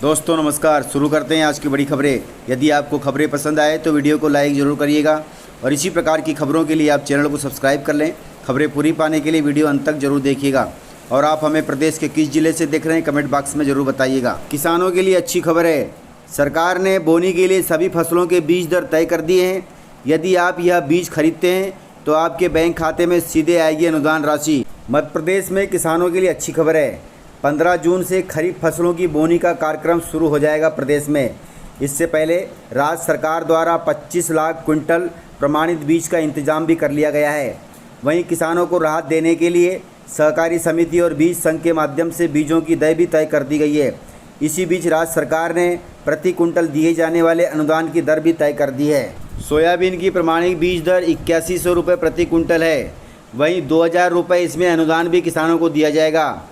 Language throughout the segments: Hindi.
दोस्तों नमस्कार। शुरू करते हैं आज की बड़ी खबरें। यदि आपको खबरें पसंद आए तो वीडियो को लाइक ज़रूर करिएगा और इसी प्रकार की खबरों के लिए आप चैनल को सब्सक्राइब कर लें। खबरें पूरी पाने के लिए वीडियो अंत तक जरूर देखिएगा। और आप हमें प्रदेश के किस जिले से देख रहे हैं कमेंट बॉक्स में ज़रूर बताइएगा। किसानों के लिए अच्छी खबर है। सरकार ने बोनी के लिए सभी फसलों के बीज दर तय कर दिए हैं। यदि आप यह बीज खरीदते हैं तो आपके बैंक खाते में सीधे आएगी अनुदान राशि। मध्य प्रदेश में किसानों के लिए अच्छी खबर है। 15 जून से खरीफ फसलों की बोनी का कार्यक्रम शुरू हो जाएगा प्रदेश में। इससे पहले राज्य सरकार द्वारा 25 लाख क्विंटल प्रमाणित बीज का इंतजाम भी कर लिया गया है। वहीं किसानों को राहत देने के लिए सहकारी समिति और बीज संघ के माध्यम से बीजों की दर भी तय कर दी गई है। इसी बीच राज्य सरकार ने प्रति कुंटल दिए जाने वाले अनुदान की दर भी तय कर दी है। सोयाबीन की प्रमाणित बीज दर 8100 रुपये प्रति कुंटल है। वहीं 2000 रुपये इसमें अनुदान भी किसानों को दिया जाएगा।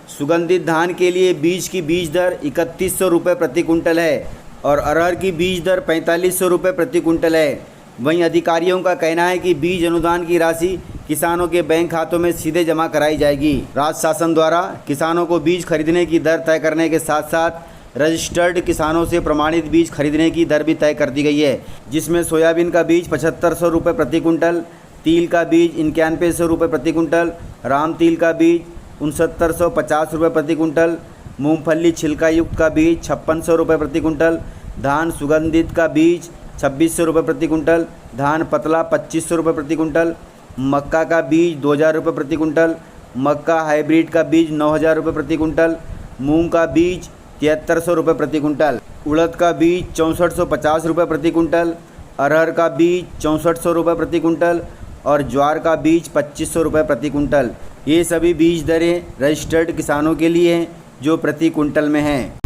सुगंधित धान के लिए बीज की बीज दर 3100 रुपये प्रति कुंटल है और अरहर की बीज दर 4500 रुपये प्रति कुंटल है। वहीं अधिकारियों का कहना है कि बीज अनुदान की राशि किसानों के बैंक खातों में सीधे जमा कराई जाएगी। राज्य शासन द्वारा किसानों को बीज खरीदने की दर तय करने के साथ साथ रजिस्टर्ड किसानों से प्रमाणित बीज खरीदने की दर भी तय कर दी गई है, जिसमें सोयाबीन का बीज 7500 रुपये प्रति कुंटल, तिल का बीज 9100 रुपये प्रति कुंटल, राम तिल का बीज 6950 रुपये प्रति कुंटल, मूंगफली छिलका युक्त का बीज 5600 रुपये प्रति कुंटल, धान सुगंधित का बीज 2600 रुपये प्रति कुंटल, धान पतला 2500 रुपये प्रति कुंटल, मक्का का बीज 2000 रुपये प्रति कुंटल, मक्का हाइब्रिड का बीज 9000 रुपये प्रति कुंटल, मूंग का बीज 7300 रुपये प्रति कुंटल, उड़द का बीज 6450 रुपये प्रति कुंटल, अरहर का बीज 6400 रुपये प्रति कुंटल और ज्वार का बीज 2500 रुपये प्रति कुंटल। ये सभी बीज दरें रजिस्टर्ड किसानों के लिए हैं जो प्रति कुंटल में हैं।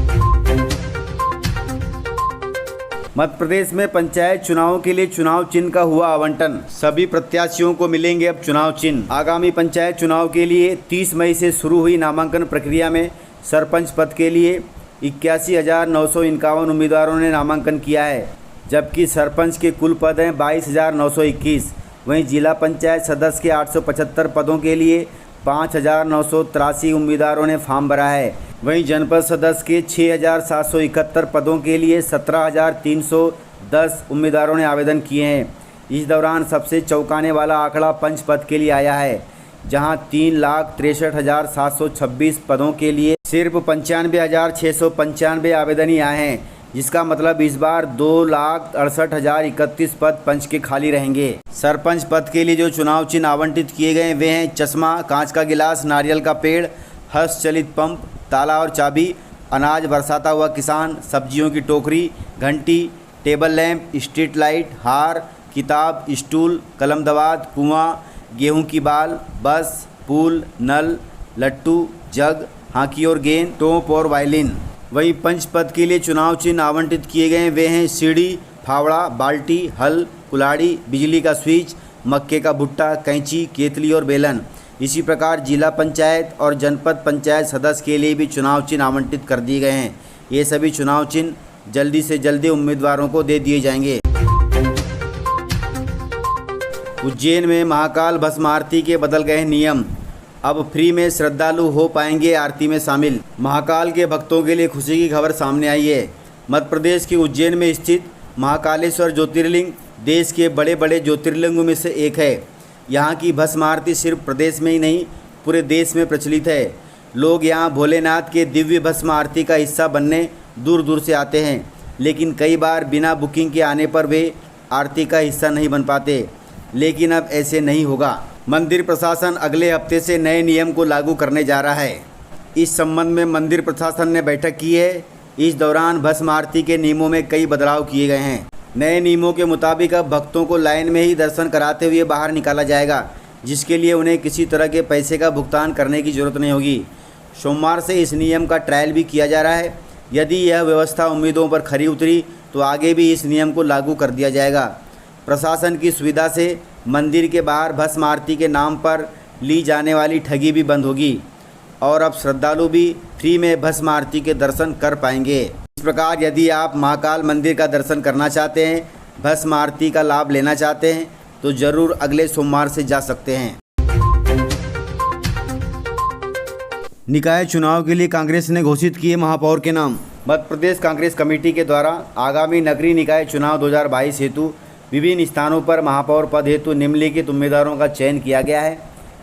मध्य प्रदेश में पंचायत चुनावों के लिए चुनाव चिन्ह का हुआ आवंटन। सभी प्रत्याशियों को मिलेंगे अब चुनाव चिन्ह। आगामी पंचायत चुनाव के लिए 30 मई से शुरू हुई नामांकन प्रक्रिया में सरपंच पद के लिए 81,951 उम्मीदवारों ने नामांकन किया है, जबकि सरपंच के कुल पद हैं 22,921। वहीं जिला पंचायत सदस्य के 875 पदों के लिए 5,983 उम्मीदवारों ने फॉर्म भरा है। वहीं जनपद सदस्य के 6,771 पदों के लिए 17,310 उम्मीदवारों ने आवेदन किए हैं। इस दौरान सबसे चौंकाने वाला आंकड़ा पंच पद के लिए आया है, जहां 3,63,726 पदों के लिए सिर्फ 95,695 आवेदन ही आए हैं, जिसका मतलब इस बार 2,68,031 पद पंच के खाली रहेंगे। सरपंच पद के लिए जो चुनाव चिन्ह आवंटित किए गए वे हैं चश्मा, कांच का गिलास, नारियल का पेड़, हस्तचलित पंप, ताला और चाबी, अनाज बरसाता हुआ किसान, सब्जियों की टोकरी, घंटी, टेबल लैंप, स्ट्रीट लाइट, हार, किताब, स्टूल, कलम दवात, कुआं, गेहूं की बाल, बस, पुल, नल, लट्टू, जग, हाकी और गेंद, टोप और वायलिन। वहीं पंच पद के लिए चुनाव चिन्ह आवंटित किए गए वे हैं सीढ़ी, फावड़ा, बाल्टी, हल, कुल्हाड़ी, बिजली का स्विच, मक्के का भुट्टा, कैंची, केतली और बेलन। इसी प्रकार जिला पंचायत और जनपद पंचायत सदस्य के लिए भी चुनाव चिन्ह आवंटित कर दिए गए हैं। ये सभी चुनाव चिन्ह जल्दी से जल्दी उम्मीदवारों को दे दिए जाएंगे। उज्जैन में महाकाल भस्म आरती के बदल गए नियम। अब फ्री में श्रद्धालु हो पाएंगे आरती में शामिल। महाकाल के भक्तों के लिए खुशी की खबर सामने आई है। मध्य प्रदेश के उज्जैन में स्थित महाकालेश्वर ज्योतिर्लिंग देश के बड़े बड़े ज्योतिर्लिंगों में से एक है। यहाँ की भस्म आरती सिर्फ प्रदेश में ही नहीं पूरे देश में प्रचलित है। लोग यहाँ भोलेनाथ के दिव्य भस्म आरती का हिस्सा बनने दूर दूर से आते हैं, लेकिन कई बार बिना बुकिंग के आने पर वे आरती का हिस्सा नहीं बन पाते। लेकिन अब ऐसे नहीं होगा। मंदिर प्रशासन अगले हफ्ते से नए नियम को लागू करने जा रहा है। इस संबंध में मंदिर प्रशासन ने बैठक की है। इस दौरान भस्म आरती के नियमों में कई बदलाव किए गए हैं। नए नियमों के मुताबिक अब भक्तों को लाइन में ही दर्शन कराते हुए बाहर निकाला जाएगा, जिसके लिए उन्हें किसी तरह के पैसे का भुगतान करने की जरूरत नहीं होगी। सोमवार से इस नियम का ट्रायल भी किया जा रहा है। यदि यह व्यवस्था उम्मीदों पर खरी उतरी तो आगे भी इस नियम को लागू कर दिया जाएगा। प्रशासन की सुविधा से मंदिर के बाहर भस्म आरती के नाम पर ली जाने वाली ठगी भी बंद होगी और अब श्रद्धालु भी फ्री में भस्म आरती के दर्शन कर पाएंगे। इस प्रकार यदि आप महाकाल मंदिर का दर्शन करना चाहते हैं, भस्म आरती का लाभ लेना चाहते हैं तो ज़रूर अगले सोमवार से जा सकते हैं। निकाय चुनाव के लिए कांग्रेस ने घोषित किए महापौर के नाम। मध्य प्रदेश कांग्रेस कमेटी के द्वारा आगामी नगरीय निकाय चुनाव 2022 हेतु विभिन्न स्थानों पर महापौर पद हेतु निम्नलिखित उम्मीदवारों का चयन किया गया है।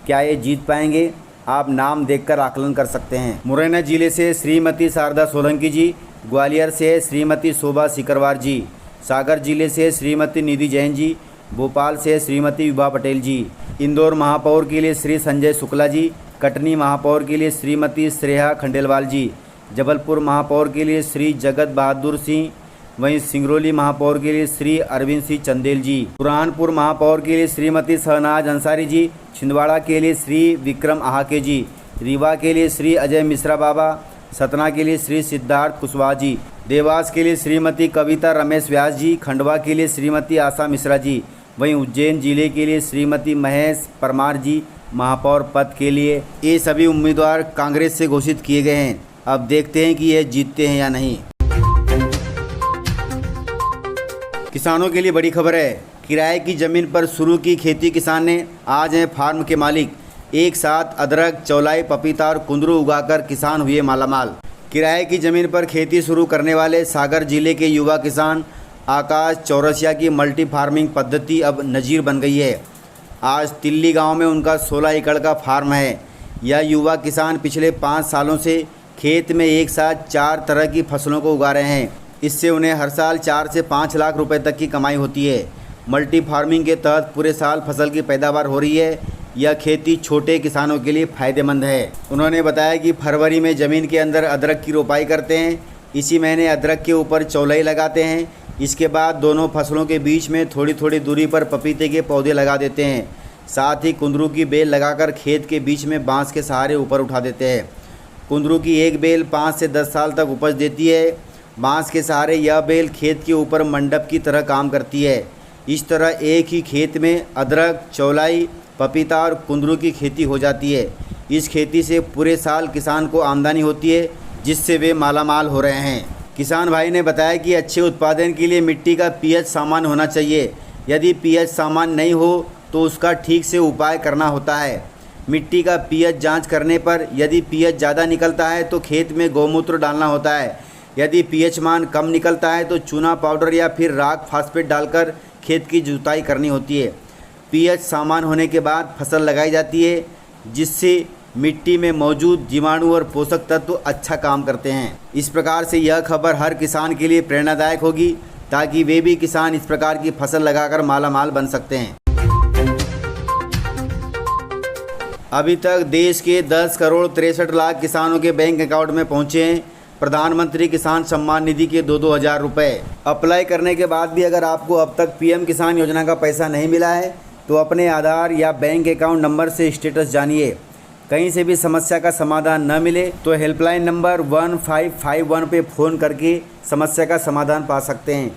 क्या ये जीत पाएंगे? आप नाम देखकर आकलन कर सकते हैं। मुरैना जिले से श्रीमती शारदा सोलंकी जी, ग्वालियर से श्रीमती शोभा सिकरवार जी, सागर जिले से श्रीमती निधि जैन जी, भोपाल से श्रीमती विभा पटेल जी, इंदौर महापौर के लिए श्री संजय शुक्ला जी, कटनी महापौर के लिए श्रीमती श्रेया खंडेलवाल जी, जबलपुर महापौर के लिए श्री जगत बहादुर सिंह, वहीं सिंगरौली महापौर के लिए श्री अरविंद सिंह चंदेल जी, बुरहानपुर महापौर के लिए श्रीमती शहनाज अंसारी जी, छिंदवाड़ा के लिए श्री विक्रम आहाके जी, रीवा के लिए श्री अजय मिश्रा बाबा, सतना के लिए श्री सिद्धार्थ कुशवाहा जी, देवास के लिए श्रीमती कविता रमेश व्यास जी, खंडवा के लिए श्रीमती आशा मिश्रा जी, वहीं उज्जैन जिले के लिए श्रीमती महेश परमार जी महापौर पद के लिए। ये सभी उम्मीदवार कांग्रेस से घोषित किए गए हैं। अब देखते हैं कि ये जीतते हैं या नहीं। किसानों के लिए बड़ी खबर है। किराए की ज़मीन पर शुरू की खेती किसान ने आज हैं फार्म के मालिक। एक साथ अदरक, चौलाई, पपीता और कुंदरू उगाकर किसान हुए मालामाल। किराए की ज़मीन पर खेती शुरू करने वाले सागर जिले के युवा किसान आकाश चौरसिया की मल्टी फार्मिंग पद्धति अब नज़ीर बन गई है। आज तिल्ली गांव में उनका 16 एकड़ का फार्म है। यह युवा किसान पिछले 5 सालों से खेत में एक साथ 4 तरह की फसलों को उगा रहे हैं। इससे उन्हें हर साल 4 से 5 लाख रुपए तक की कमाई होती है। मल्टी फार्मिंग के तहत पूरे साल फसल की पैदावार हो रही है। यह खेती छोटे किसानों के लिए फ़ायदेमंद है। उन्होंने बताया कि फरवरी में ज़मीन के अंदर अदरक की रोपाई करते हैं। इसी महीने अदरक के ऊपर चौलाई लगाते हैं। इसके बाद दोनों फसलों के बीच में थोड़ी थोड़ी दूरी पर पपीते के पौधे लगा देते हैं। साथ ही कुंदरू की बेल लगाकर खेत के बीच में बांस के सहारे ऊपर उठा देते हैं। कुंदरू की एक बेल 5 से 10 साल तक उपज देती है। बांस के सहारे यह बेल खेत के ऊपर मंडप की तरह काम करती है। इस तरह एक ही खेत में अदरक, चौलाई, पपीता और कुंदरू की खेती हो जाती है। इस खेती से पूरे साल किसान को आमदनी होती है, जिससे वे मालामाल हो रहे हैं। किसान भाई ने बताया कि अच्छे उत्पादन के लिए मिट्टी का पीएच सामान्य होना चाहिए। यदि पीएच सामान्य नहीं हो तो उसका ठीक से उपाय करना होता है। मिट्टी का पीएच जांच करने पर यदि पीएच ज़्यादा निकलता है तो खेत में गौमूत्र डालना होता है। यदि पीएच मान कम निकलता है तो चूना पाउडर या फिर राख फास्फेट डालकर खेत की जुताई करनी होती है। पीएच सामान्य होने के बाद फसल लगाई जाती है, जिससे मिट्टी में मौजूद जीवाणु और पोषक तत्व अच्छा काम करते हैं। इस प्रकार से यह खबर हर किसान के लिए प्रेरणादायक होगी, ताकि वे भी किसान इस प्रकार की फसल लगाकर मालामाल बन सकते हैं। अभी तक देश के 10 करोड़ 63 लाख किसानों के बैंक अकाउंट में पहुंचे हैं प्रधानमंत्री किसान सम्मान निधि के 2-2 हज़ार रुपये। अप्लाई करने के बाद भी अगर आपको अब तक पीएम किसान योजना का पैसा नहीं मिला है तो अपने आधार या बैंक अकाउंट नंबर से स्टेटस जानिए। कहीं से भी समस्या का समाधान न मिले तो हेल्पलाइन नंबर 1551 पे फ़ोन करके समस्या का समाधान पा सकते हैं।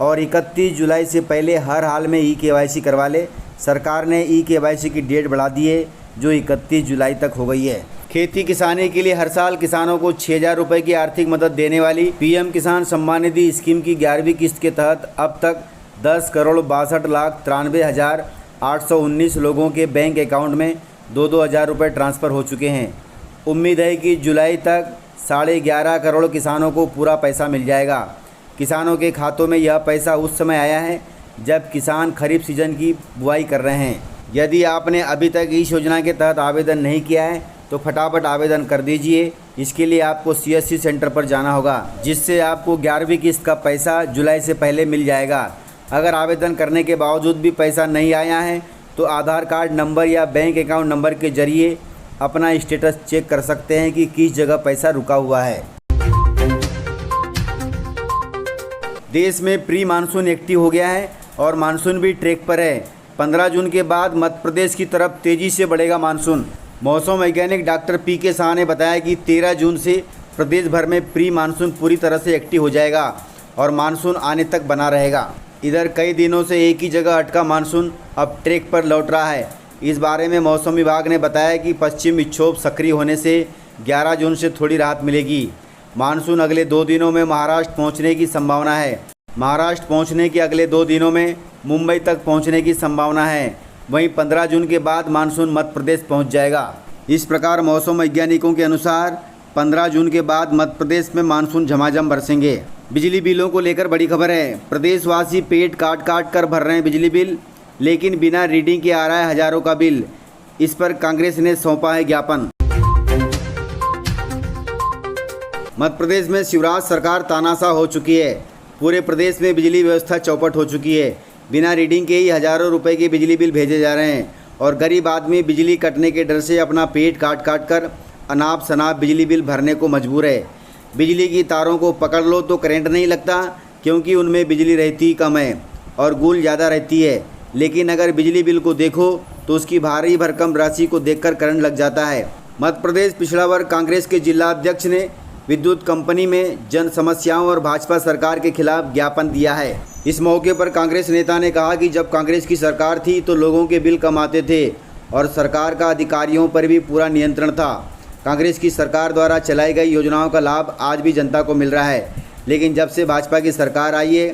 और 31 जुलाई से पहले हर हाल में ई-KYC करवा ले। सरकार ने ई-KYC की डेट बढ़ा दी है, जो 31 जुलाई तक हो गई है। खेती किसानी के लिए हर साल किसानों को 6,000 रुपये की आर्थिक मदद देने वाली पीएम किसान सम्मान निधि स्कीम की 11वीं किस्त के तहत अब तक 10 करोड़ 62 लाख 93 हज़ार 819 लोगों के बैंक अकाउंट में 2-2 हज़ार रुपये ट्रांसफ़र हो चुके हैं। उम्मीद है कि जुलाई तक 11.5 करोड़ किसानों को पूरा पैसा मिल जाएगा। किसानों के खातों में यह पैसा उस समय आया है जब किसान खरीफ सीजन की बुआई कर रहे हैं। यदि आपने अभी तक इस योजना के तहत आवेदन नहीं किया है तो फटाफट आवेदन कर दीजिए। इसके लिए आपको CSC सेंटर पर जाना होगा, जिससे आपको 11वीं किस्त का पैसा जुलाई से पहले मिल जाएगा। अगर आवेदन करने के बावजूद भी पैसा नहीं आया है तो आधार कार्ड नंबर या बैंक अकाउंट नंबर के जरिए अपना स्टेटस चेक कर सकते हैं कि किस जगह पैसा रुका हुआ है। देश में प्री मानसून एक्टिव हो गया है और मानसून भी ट्रैक पर है। 15 जून के बाद मध्य प्रदेश की तरफ तेज़ी से बढ़ेगा मानसून। मौसम वैज्ञानिक डॉक्टर PK शाह ने बताया कि 13 जून से प्रदेश भर में प्री मानसून पूरी तरह से एक्टिव हो जाएगा और मानसून आने तक बना रहेगा। इधर कई दिनों से एक ही जगह अटका मानसून अब ट्रैक पर लौट रहा है। इस बारे में मौसम विभाग ने बताया कि पश्चिम विक्षोभ सक्रिय होने से 11 जून से थोड़ी राहत मिलेगी। मानसून अगले 2 दिनों में महाराष्ट्र पहुंचने की संभावना है। महाराष्ट्र पहुंचने के अगले 2 दिनों में मुंबई तक पहुंचने की संभावना है। वहीं 15 जून के बाद मानसून मध्य प्रदेश पहुंच जाएगा। इस प्रकार मौसम वैज्ञानिकों के अनुसार 15 जून के बाद मध्य प्रदेश में मानसून झमाझम बरसेंगे। बिजली बिलों को लेकर बड़ी खबर है। प्रदेशवासी पेट काट काट कर भर रहे हैं बिजली बिल, लेकिन बिना रीडिंग के आ रहा है हजारों का बिल। इस पर कांग्रेस ने सौंपा है ज्ञापन। मध्य प्रदेश में शिवराज सरकार तानाशाह हो चुकी है। पूरे प्रदेश में बिजली व्यवस्था चौपट हो चुकी है। बिना रीडिंग के ही हजारों रुपए के बिजली बिल भेजे जा रहे हैं और गरीब आदमी बिजली कटने के डर से अपना पेट काट काट कर अनाप शनाप बिजली बिल भरने को मजबूर है। बिजली की तारों को पकड़ लो तो करंट नहीं लगता, क्योंकि उनमें बिजली रहती कम है और गूल ज़्यादा रहती है। लेकिन अगर बिजली बिल को देखो तो उसकी भारी भरकम राशि को देखकर करंट लग जाता है। मध्य प्रदेश पिछड़ा वर्ग कांग्रेस के जिला अध्यक्ष ने विद्युत कंपनी में जन समस्याओं और भाजपा सरकार के खिलाफ ज्ञापन दिया है। इस मौके पर कांग्रेस नेता ने कहा कि जब कांग्रेस की सरकार थी तो लोगों के बिल कम आते थे और सरकार का अधिकारियों पर भी पूरा नियंत्रण था। कांग्रेस की सरकार द्वारा चलाई गई योजनाओं का लाभ आज भी जनता को मिल रहा है, लेकिन जब से भाजपा की सरकार आई है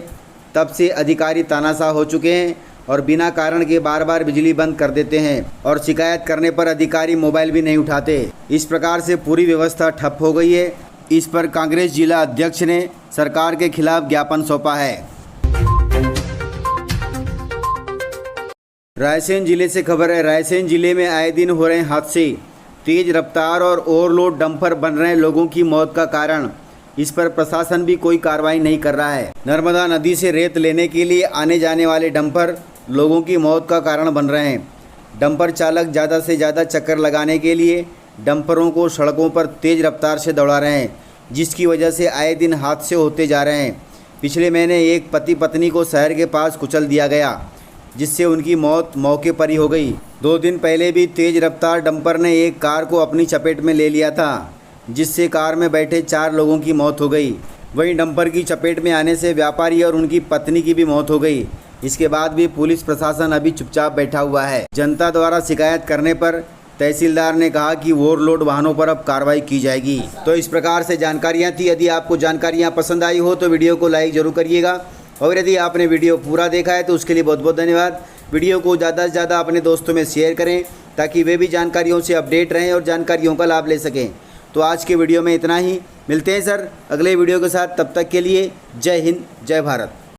तब से अधिकारी तानाशाह हो चुके हैं और बिना कारण के बार बार बिजली बंद कर देते हैं और शिकायत करने पर अधिकारी मोबाइल भी नहीं उठाते। इस प्रकार से पूरी व्यवस्था ठप हो गई है। इस पर कांग्रेस जिला अध्यक्ष ने सरकार के खिलाफ ज्ञापन सौंपा है। रायसेन जिले से खबर है। रायसेन जिले में आए दिन हो रहे हादसे, तेज रफ्तार और ओवरलोड डंपर बन रहे लोगों की मौत का कारण। इस पर प्रशासन भी कोई कार्रवाई नहीं कर रहा है। नर्मदा नदी से रेत लेने के लिए आने जाने वाले डंपर लोगों की मौत का कारण बन रहे हैं। डंपर चालक ज़्यादा से ज़्यादा चक्कर लगाने के लिए डंपरों को सड़कों पर तेज़ रफ्तार से दौड़ा रहे हैं, जिसकी वजह से आए दिन हादसे होते जा रहे हैं। पिछले महीने एक पति पत्नी को शहर के पास कुचल दिया गया, जिससे उनकी मौत मौके पर ही हो गई। 2 दिन पहले भी तेज़ रफ्तार डंपर ने एक कार को अपनी चपेट में ले लिया था, जिससे कार में बैठे 4 लोगों की मौत हो गई। वहीं डंपर की चपेट में आने से व्यापारी और उनकी पत्नी की भी मौत हो गई। इसके बाद भी पुलिस प्रशासन अभी चुपचाप बैठा हुआ है। जनता द्वारा शिकायत करने पर तहसीलदार ने कहा कि ओवरलोड वाहनों पर अब कार्रवाई की जाएगी। तो इस प्रकार से जानकारियाँ थी। यदि आपको जानकारियाँ पसंद आई हो तो वीडियो को लाइक जरूर करिएगा, और यदि आपने वीडियो पूरा देखा है तो उसके लिए बहुत बहुत धन्यवाद। वीडियो को ज़्यादा से ज़्यादा अपने दोस्तों में शेयर करें ताकि वे भी जानकारियों से अपडेट रहें और जानकारियों का लाभ ले सकें। तो आज के वीडियो में इतना ही। मिलते हैं सर अगले वीडियो के साथ। तब तक के लिए जय हिंद, जय भारत।